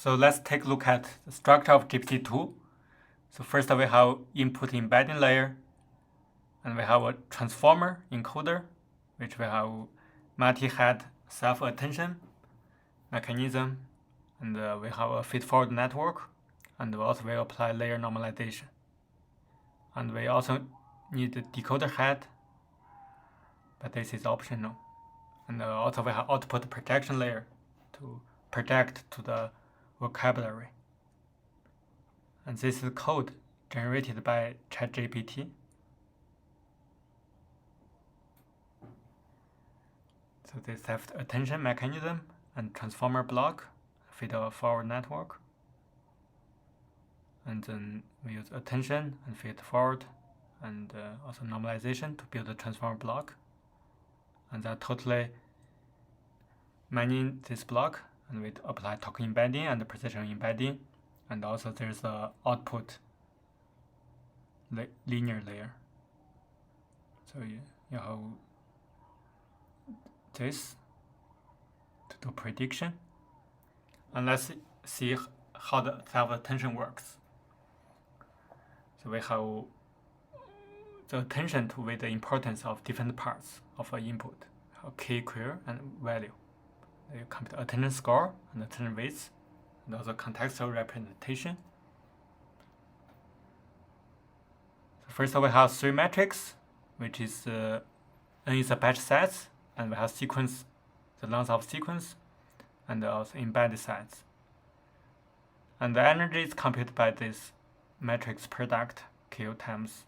So let's take a look at the structure of GPT-2. So first we have input embedding layer, and we have a transformer encoder, which we have multi-head self-attention mechanism, and we have a feed-forward network, and we also will apply layer normalization. And we also need a decoder head, but this is optional. And also we have output projection layer to project to the vocabulary. And this is code generated by ChatGPT. So this have attention mechanism and transformer block, feed-forward network. And then we use attention and feed-forward, and also normalization to build a transformer block. And that totally managing this block, and we apply token embedding and precision embedding, and also there's a output linear layer. So you have this to do prediction, and let's see how the self-attention works. So we have the attention to weigh the importance of different parts of an input, key, query, and value. You compute attention score and attention weights, and also contextual representation. So first we have three metrics, which is n is a batch size, and we have sequence, the length of sequence, and also embedded size. And the energy is computed by this matrix product Q times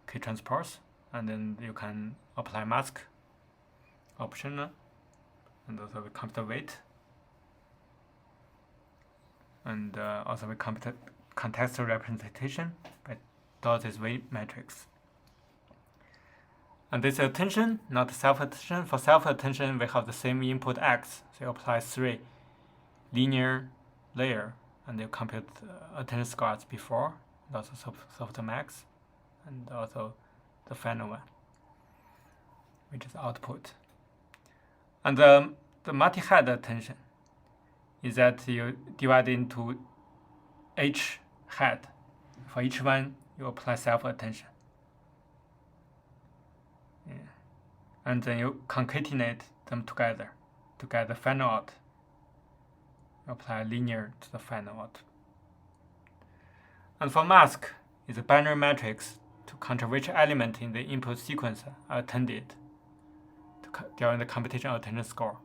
K transpose, and then you can apply mask optional, and also we compute the weight, and also we compute contextual representation by this weight matrix. And this attention, not self-attention. For self-attention, we have the same input X, so you apply 3 linear layer, and you compute attention scores before, and also softmax, and also the final one, which is output. And the multi-head attention is that you divide into each head. For each one, you apply self-attention. Yeah. And then you concatenate them together to get the final out. You apply linear to the final out. And for mask, is a binary matrix to counter which element in the input sequence are attended during the computation attention score.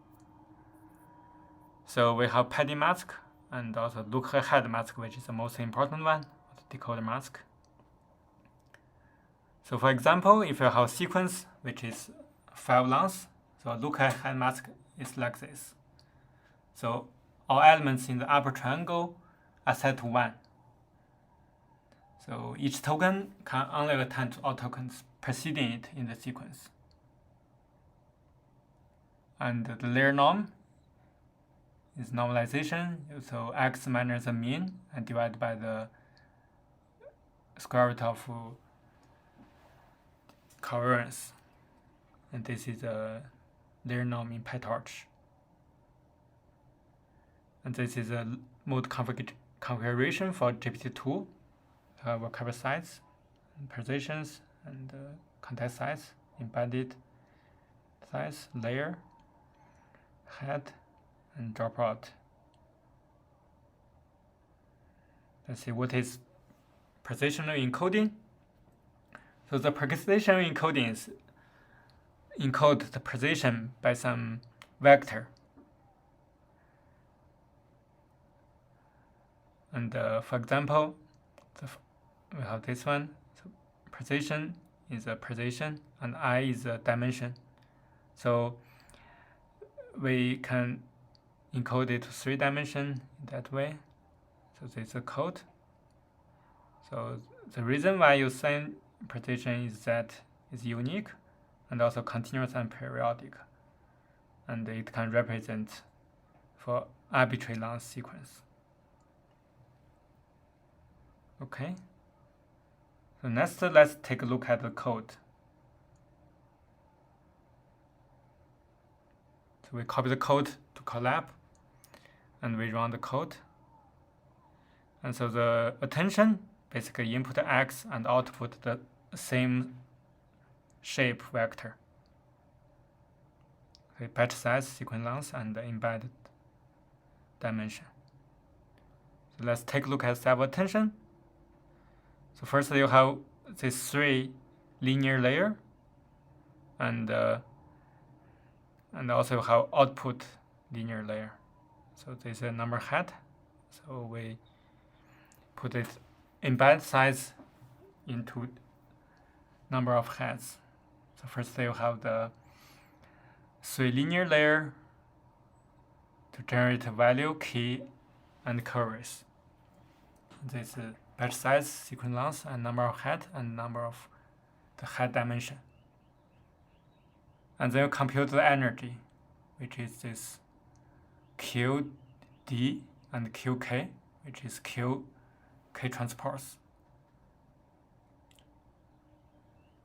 So we have padding mask and also look ahead mask, which is the most important one, the decoder mask. So for example, if you have a sequence which is 5 lengths, so look ahead mask is like this. So all elements in the upper triangle are set to 1. So each token can only attend to all tokens preceding it in the sequence. And the layer norm is normalization, so x minus the mean and divided by the square root of covariance. And this is a layer norm in PyTorch. And this is a mode configuration for GPT-2. Vocabulary size, and positions, and context size, embedded size, layer, head, and dropout. Let's see what is positional encoding. So the positional encoding is encode the position by some vector. And for example, we have this one. So position is a position, and I is a dimension. So we can encode it to 3 dimensions that way. So this is a code. So the reason why you send position is that it's unique and also continuous and periodic, and it can represent for arbitrary length sequence. Okay. So next, let's take a look at the code. So we copy the code to Colab, and we run the code. And so the attention, basically input x and output the same shape vector. Okay, batch size, sequence length, and the embedded dimension. So let's take a look at step attention. So first you have these 3 linear layer, and also you have output linear layer. So this is a number head. So we put it embed size into number of heads. So first you have the 3 linear layer to generate value, key, and queries. This is batch size, sequence length, and number of head, and number of the head dimension. And then you compute the energy, which is this QD and QK, which is QK transpose.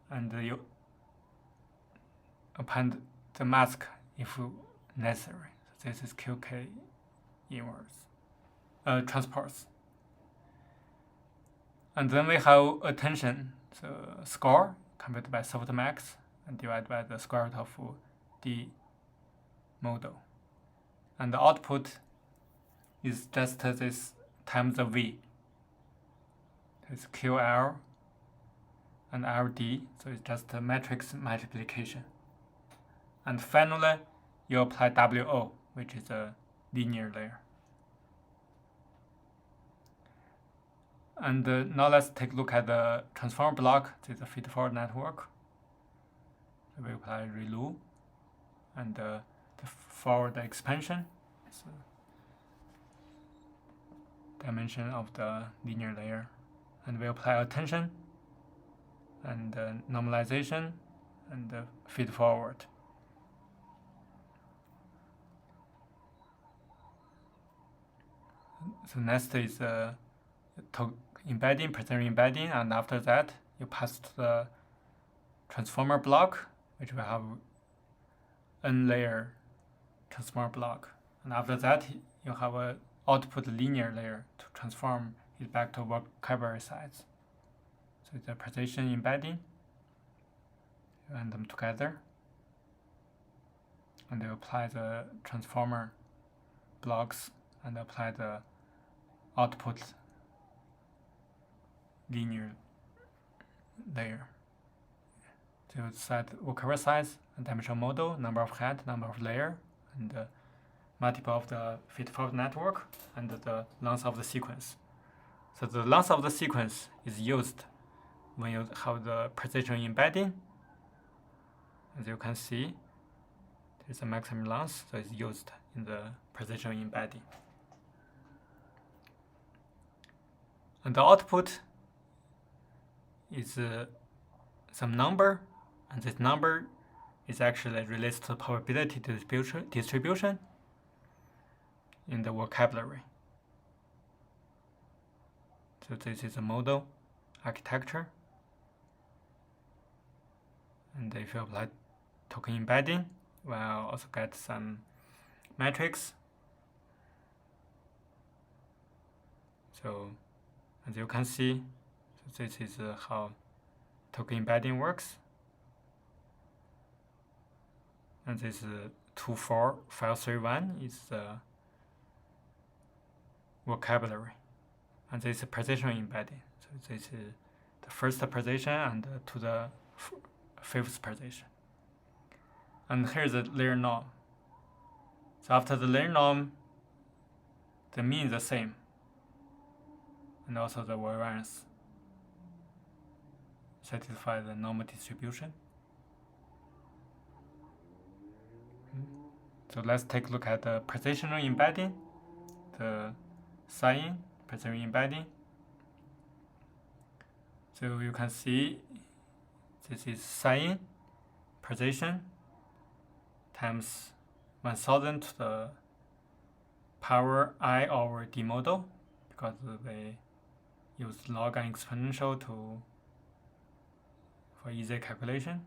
And you append the mask if necessary. So this is QK inverse, transpose. And then we have attention, so score computed by softmax and divided by the square root of D model. And the output is just this times the V. It's QL and LD, so it's just a matrix multiplication. And finally, you apply WO, which is a linear layer. And now let's take a look at the transformer block. This is a feed-forward network. So we apply ReLU and the forward expansion. So dimension of the linear layer. And we apply attention and normalization and feed-forward. So next is embedding, precision embedding, and after that you pass to the transformer block, which will have n-layer transformer block. And after that you have a output linear layer to transform it back to vocabulary size. So it's a precision embedding. You add them together, and you apply the transformer blocks and apply the output linear layer. So you set vocabulary size, dimensional model, number of head, number of layer, and multiple of the feed-forward network, and the length of the sequence. So the length of the sequence is used when you have the precision embedding. As you can see, there's a maximum length, so it's used in the precision embedding. And the output is some number, and this number is actually related to probability distribution in the vocabulary. So this is a model architecture. And if you apply token embedding, we'll also get some metrics. So as you can see, so this is how token embedding works. And this 24531 is the vocabulary. And this is precision embedding. So this is the first position and to the 5th position. And here's the layer norm. So after the layer norm, the mean is the same, and also the variance satisfy the normal distribution. So let's take a look at the precisional embedding, the sign precision embedding. So you can see this is sign precision times 1000 to the power I over D model, because they use log and exponential for easy calculation.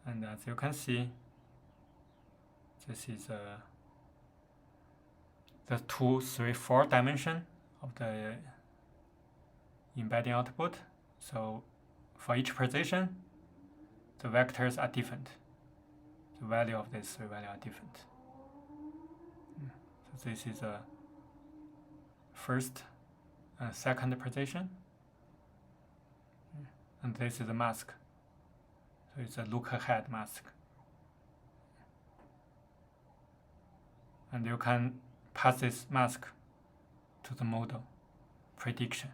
And as you can see, this is the 2, 3, 4 dimension of the embedding output. So for each position, the vectors are different. The value of these 3 values are different. So this is a first and second position. And this is a mask. So it's a look ahead mask. And you can pass this mask to the model prediction.